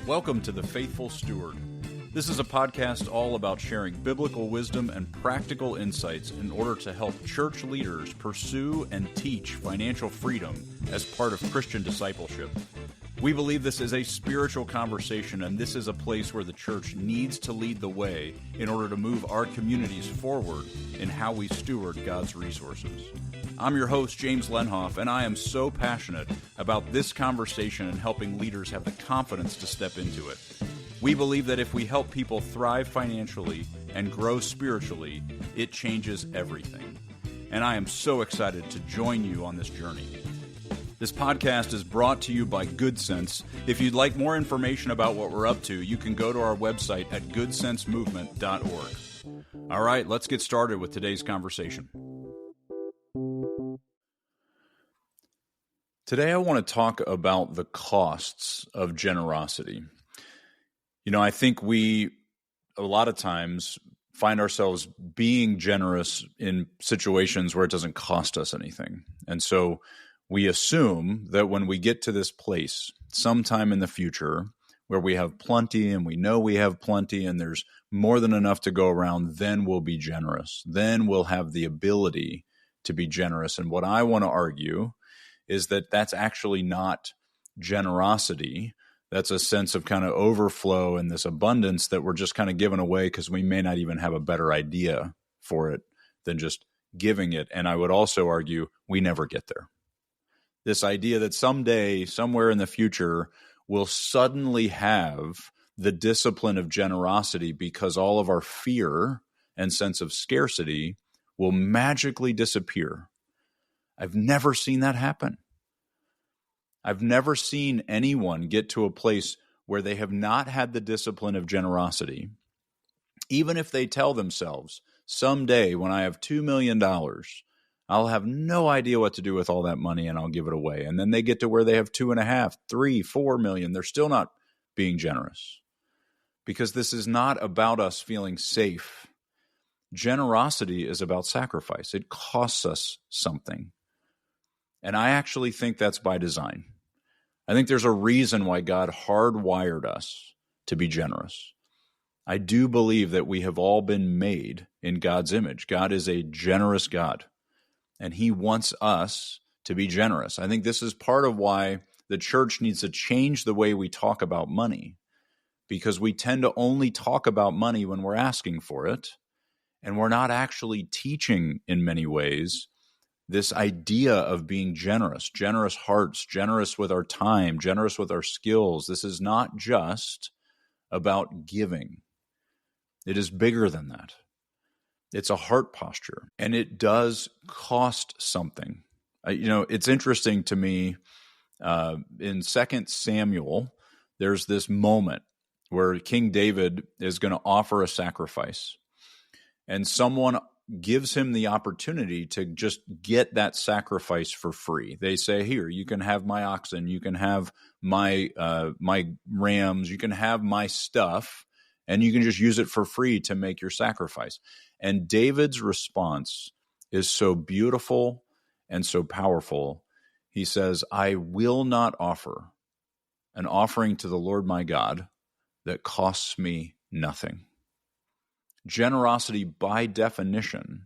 Welcome to The Faithful Steward. This is a podcast all about sharing biblical wisdom and practical insights in order to help church leaders pursue and teach financial freedom as part of Christian discipleship. We believe this is a spiritual conversation, and this is a place where the church needs to lead the way in order to move our communities forward in how we steward God's resources. I'm your host, James Lenhoff, and I am so passionate about this conversation and helping leaders have the confidence to step into it. We believe that if we help people thrive financially and grow spiritually, it changes everything. And I am so excited to join you on this journey. This podcast is brought to you by Good Sense. If you'd like more information about what we're up to, you can go to our website at goodsensemovement.org. All right, let's get started with today's conversation. Today I want to talk about the costs of generosity. You know, I think we, a lot of times, find ourselves being generous in situations where it doesn't cost us anything. And so we assume that when we get to this place sometime in the future where we have plenty and we know we have plenty and there's more than enough to go around, then we'll be generous. Then we'll have the ability to be generous. And what I want to argue is that that's actually not generosity. That's a sense of kind of overflow and this abundance that we're just kind of giving away because we may not even have a better idea for it than just giving it. And I would also argue we never get there. This idea that someday, somewhere in the future, we'll suddenly have the discipline of generosity because all of our fear and sense of scarcity will magically disappear. I've never seen that happen. I've never seen anyone get to a place where they have not had the discipline of generosity, even if they tell themselves, someday when I have $2 million, I'll have no idea what to do with all that money and I'll give it away. And then they get to where they have 2.5, 3, 4 million. They're still not being generous because this is not about us feeling safe. Generosity is about sacrifice. It costs us something. And I actually think that's by design. I think there's a reason why God hardwired us to be generous. I do believe that we have all been made in God's image. God is a generous God, and He wants us to be generous. I think this is part of why the church needs to change the way we talk about money, because we tend to only talk about money when we're asking for it, and we're not actually teaching in many ways this idea of being generous, generous hearts, generous with our time, generous with our skills. This is not just about giving. It is bigger than that. It's a heart posture, and it does cost something. It's interesting to me, in 2 Samuel, there's this moment where King David is going to offer a sacrifice, and someone gives him the opportunity to just get that sacrifice for free. They say, here, you can have my oxen, you can have my rams, you can have my stuff, and you can just use it for free to make your sacrifice. And David's response is so beautiful and so powerful. He says, I will not offer an offering to the Lord my God that costs me nothing. Generosity, by definition,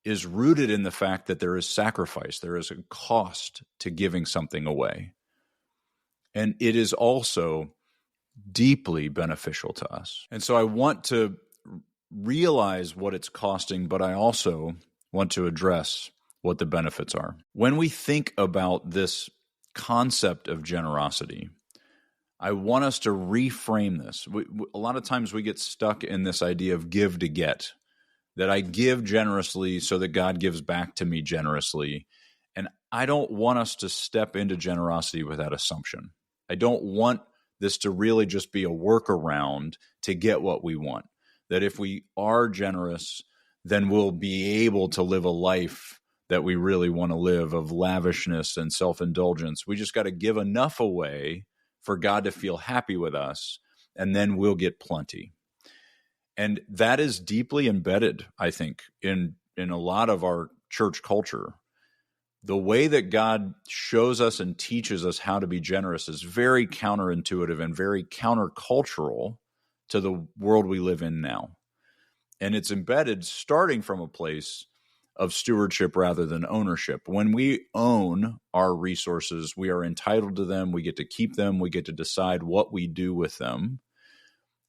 is rooted in the fact that there is sacrifice. There is a cost to giving something away. And it is also deeply beneficial to us. And so I want to realize what it's costing, but I also want to address what the benefits are. When we think about this concept of generosity, I want us to reframe this. A lot of times we get stuck in this idea of give to get, that I give generously so that God gives back to me generously. And I don't want us to step into generosity with that assumption. I don't want this to really just be a workaround to get what we want. That if we are generous, then we'll be able to live a life that we really want to live, of lavishness and self-indulgence. We just got to give enough away for God to feel happy with us, and then we'll get plenty. And that is deeply embedded, I think, in a lot of our church culture. the way that God shows us and teaches us how to be generous is very counterintuitive and very countercultural to the world we live in now. And it's embedded starting from a place of stewardship rather than ownership. When we own our resources, we are entitled to them. We get to keep them. We get to decide what we do with them.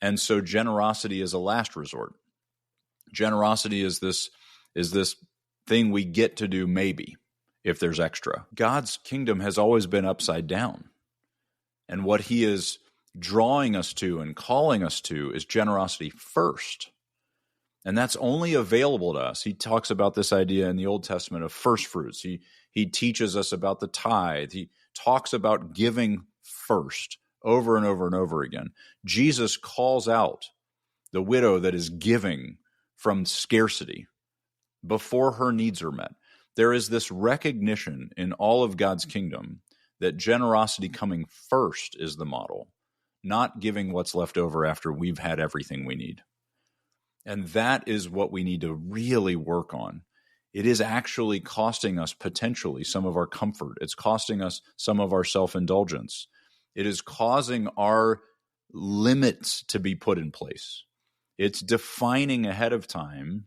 And so generosity is a last resort. Generosity is this thing we get to do maybe if there's extra. God's kingdom has always been upside down. And what he is drawing us to and calling us to is generosity first. And that's only available to us. He talks about this idea in the Old Testament of firstfruits. He teaches us about the tithe. He talks about giving first over and over and over again. Jesus calls out the widow that is giving from scarcity before her needs are met. There is this recognition in all of God's kingdom that generosity coming first is the model, not giving what's left over after we've had everything we need. And that is what we need to really work on. It is actually costing us potentially some of our comfort. It's costing us some of our self-indulgence. It is causing our limits to be put in place. It's defining ahead of time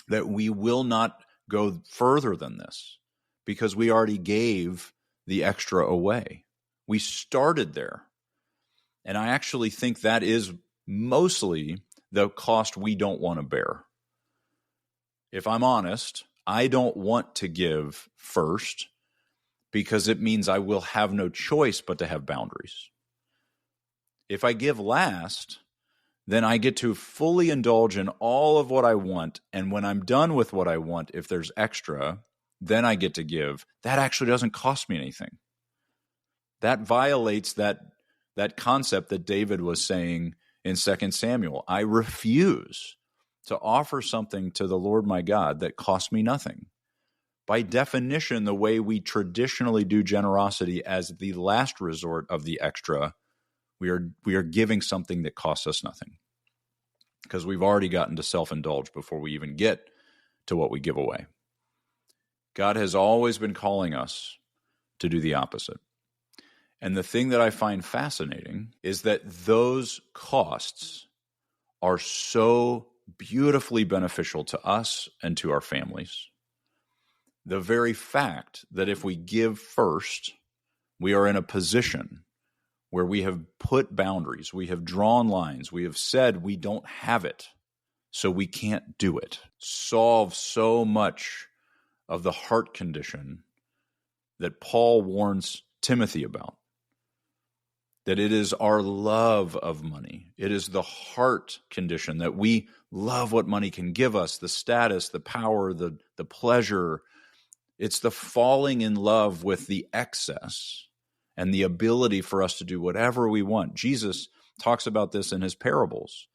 that we will not go further than this because we already gave the extra away. We started there. And I actually think that is mostly the cost we don't want to bear. If I'm honest, I don't want to give first because it means I will have no choice but to have boundaries. If I give last, then I get to fully indulge in all of what I want. And when I'm done with what I want, if there's extra, then I get to give. That actually doesn't cost me anything. That violates that concept that David was saying in 2 Samuel. I refuse to offer something to the Lord my God that costs me nothing. By definition, the way we traditionally do generosity as the last resort of the extra, we are giving something that costs us nothing because we've already gotten to self-indulge before we even get to what we give away. God has always been calling us to do the opposite. And the thing that I find fascinating is that those costs are so beautifully beneficial to us and to our families. The very fact that if we give first, we are in a position where we have put boundaries, we have drawn lines, we have said we don't have it, so we can't do it, solves so much of the heart condition that Paul warns Timothy about. That it is our love of money. It is the heart condition that we love what money can give us, the status, the power, the pleasure. It's the falling in love with the excess and the ability for us to do whatever we want. Jesus talks about this in his parables,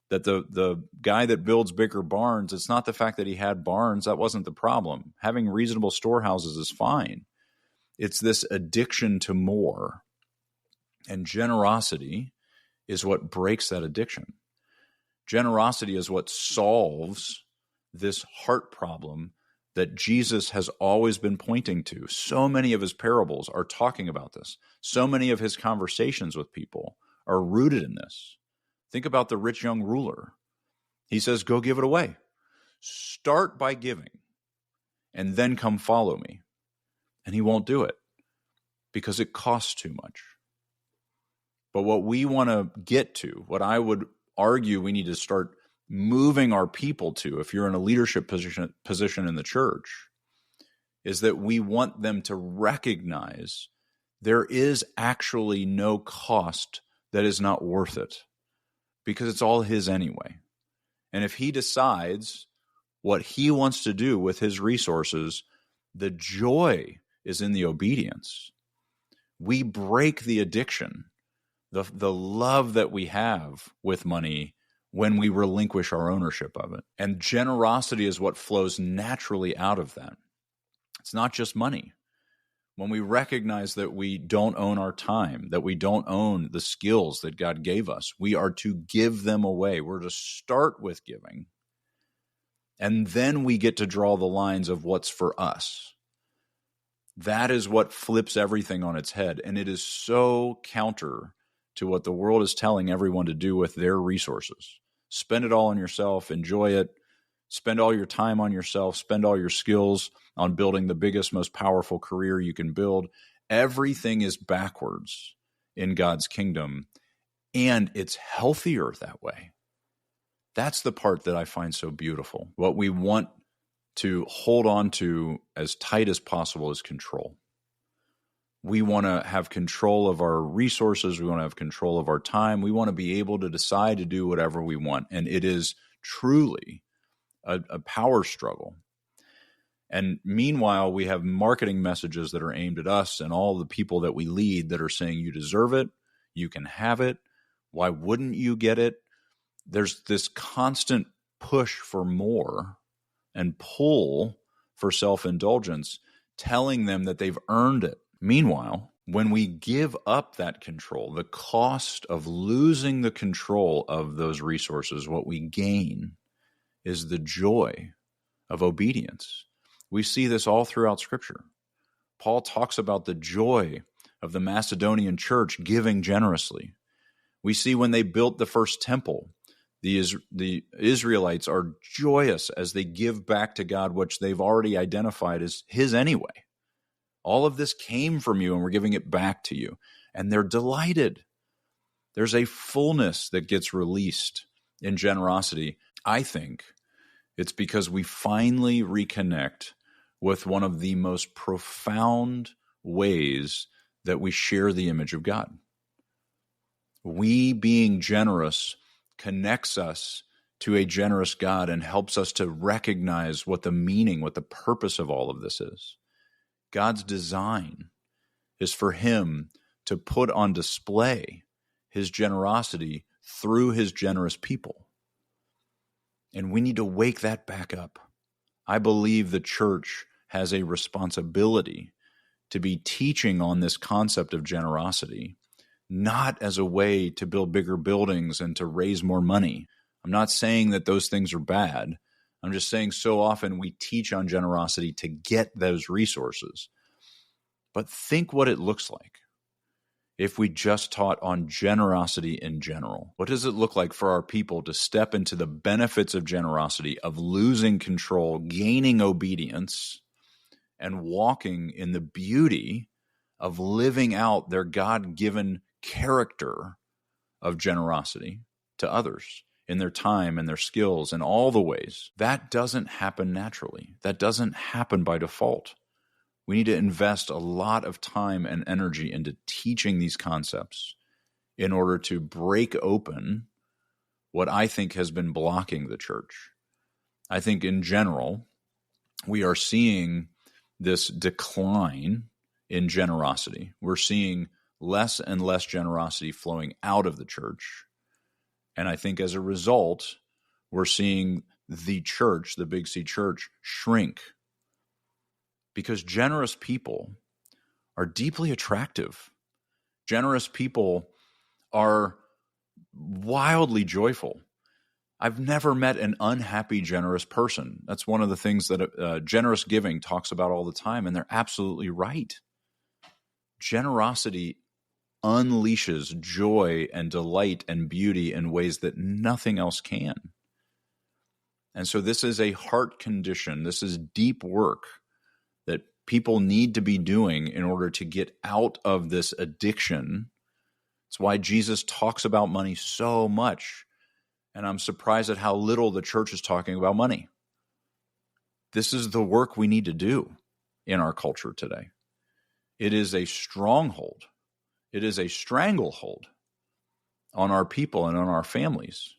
that the guy that builds bigger barns, it's not the fact that he had barns, that wasn't the problem. Having reasonable storehouses is fine. It's this addiction to more. And generosity is what breaks that addiction. Generosity is what solves this heart problem that Jesus has always been pointing to. So many of his parables are talking about this. So many of his conversations with people are rooted in this. Think about the rich young ruler. He says, go give it away. Start by giving and then come follow me. And he won't do it because it costs too much. But what we want to get to, what I would argue we need to start moving our people to, if you're in a leadership position in the church, is that we want them to recognize there is actually no cost that is not worth it because it's all his anyway. And if he decides what he wants to do with his resources, the joy is in the obedience. We break the addiction, the love that we have with money when we relinquish our ownership of it. And generosity is what flows naturally out of that. It's not just money. When we recognize that we don't own our time, that we don't own the skills that God gave us, we are to give them away. We're to start with giving. And then we get to draw the lines of what's for us. That is what flips everything on its head. And it is so counter to what the world is telling everyone to do with their resources. Spend it all on yourself, enjoy it, spend all your time on yourself, spend all your skills on building the biggest, most powerful career you can build. Everything is backwards in God's kingdom, and it's healthier that way. That's the part that I find so beautiful. What we want to hold on to as tight as possible is control. We want to have control of our resources. We want to have control of our time. We want to be able to decide to do whatever we want. And it is truly a power struggle. And meanwhile, we have marketing messages that are aimed at us and all the people that we lead that are saying, you deserve it, you can have it, why wouldn't you get it? There's this constant push for more and pull for self-indulgence, telling them that they've earned it. Meanwhile, when we give up that control, the cost of losing the control of those resources, what we gain is the joy of obedience. We see this all throughout Scripture. Paul talks about the joy of the Macedonian church giving generously. We see when they built the first temple, the Israelites are joyous as they give back to God, which they've already identified as his anyway. All of this came from you, and we're giving it back to you. And they're delighted. There's a fullness that gets released in generosity. I think it's because we finally reconnect with one of the most profound ways that we share the image of God. We being generous connects us to a generous God and helps us to recognize what the meaning, what the purpose of all of this is. God's design is for him to put on display his generosity through his generous people. And we need to wake that back up. I believe the church has a responsibility to be teaching on this concept of generosity, not as a way to build bigger buildings and to raise more money. I'm not saying that those things are bad. I'm just saying so often we teach on generosity to get those resources. But think what it looks like if we just taught on generosity in general. What does it look like for our people to step into the benefits of generosity, of losing control, gaining obedience, and walking in the beauty of living out their God-given character of generosity to others in their time and their skills and all the ways? That doesn't happen naturally. That doesn't happen by default. We need to invest a lot of time and energy into teaching these concepts in order to break open what I think has been blocking the church. I think in general, we are seeing this decline in generosity. We're seeing less and less generosity flowing out of the church. And I think as a result, we're seeing the church, the Big C church, shrink. Because generous people are deeply attractive. Generous people are wildly joyful. I've never met an unhappy, generous person. That's one of the things that generous giving talks about all the time, and they're absolutely right. Generosity unleashes joy and delight and beauty in ways that nothing else can. And so this is a heart condition. This is deep work that people need to be doing in order to get out of this addiction. It's why Jesus talks about money so much. And I'm surprised at how little the church is talking about money. This is the work we need to do in our culture today. It is a stronghold. It is a stranglehold on our people and on our families.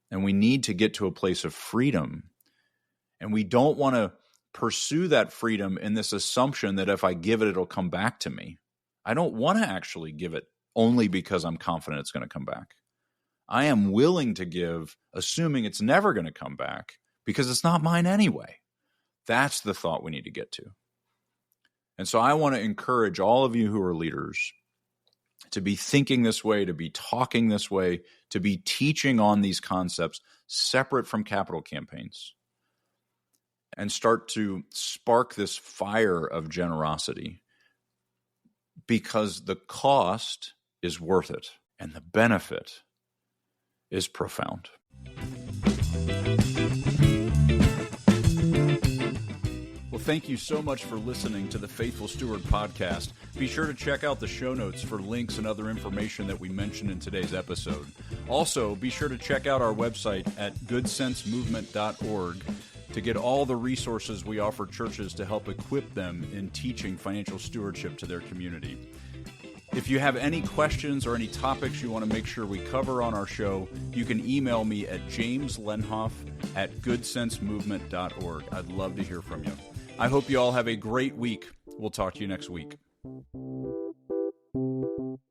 And we need to get to a place of freedom. And we don't want to pursue that freedom in this assumption that if I give it, it'll come back to me. I don't want to actually give it only because I'm confident it's going to come back. I am willing to give, assuming it's never going to come back, because it's not mine anyway. That's the thought we need to get to. And so I want to encourage all of you who are leaders to be thinking this way, to be talking this way, to be teaching on these concepts separate from capital campaigns. and start to spark this fire of generosity, because the cost is worth it and the benefit is profound. Well, thank you so much for listening to the Faithful Steward podcast. Be sure to check out the show notes for links and other information that we mentioned in today's episode. Also, be sure to check out our website at goodsensemovement.org to get all the resources we offer churches to help equip them in teaching financial stewardship to their community. If you have any questions or any topics you want to make sure we cover on our show, you can email me at jameslenhoff@goodsensemovement.org. I'd love to hear from you. I hope you all have a great week. We'll talk to you next week.